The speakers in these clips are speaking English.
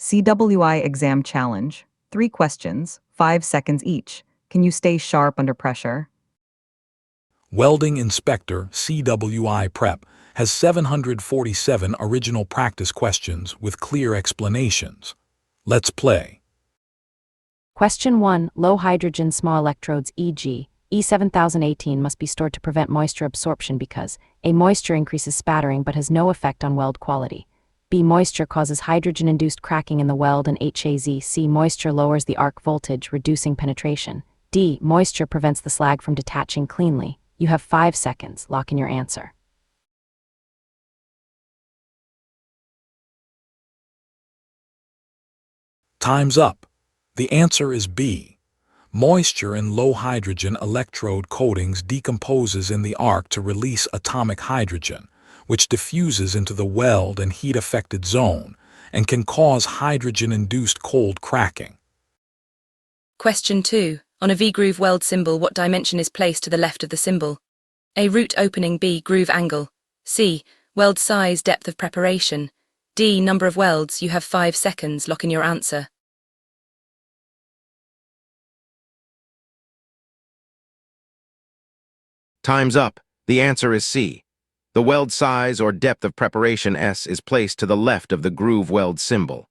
CWI Exam Challenge. 3 questions, 5 seconds each. Can you stay sharp under pressure? Welding Inspector CWI Prep has 747 original practice questions with clear explanations. Let's play. Question 1. Low hydrogen small electrodes e.g. E7018 must be stored to prevent moisture absorption because A. Moisture increases spattering but has no effect on weld quality. B. Moisture causes hydrogen-induced cracking in the weld and C. Moisture lowers the arc voltage, reducing penetration. D. Moisture prevents the slag from detaching cleanly. You have 5 seconds. Lock in your answer. Time's up. The answer is B. Moisture in low hydrogen electrode coatings decomposes in the arc to release atomic hydrogen, which diffuses into the weld and heat-affected zone and can cause hydrogen-induced cold cracking. Question 2. On a V-groove weld symbol, what dimension is placed to the left of the symbol? A. Root opening. B. Groove angle. C. Weld size, depth of preparation. D. Number of welds. You have 5 seconds. Lock in your answer. Time's up. The answer is C. The weld size or depth of preparation S is placed to the left of the groove weld symbol.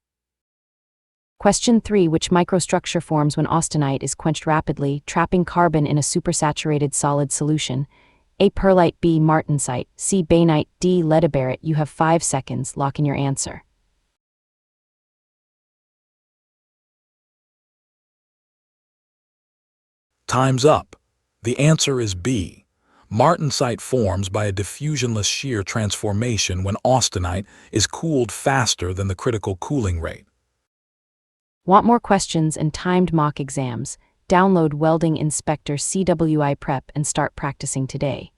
Question 3. Which microstructure forms when austenite is quenched rapidly, trapping carbon in a supersaturated solid solution? A. Perlite. B. Martensite. C. Bainite. D. Ledebarite. You have 5 seconds. Lock in your answer. Time's up. The answer is B. Martensite forms by a diffusionless shear transformation when austenite is cooled faster than the critical cooling rate. Want more questions and timed mock exams? Download Welding Inspector CWI Prep and start practicing today.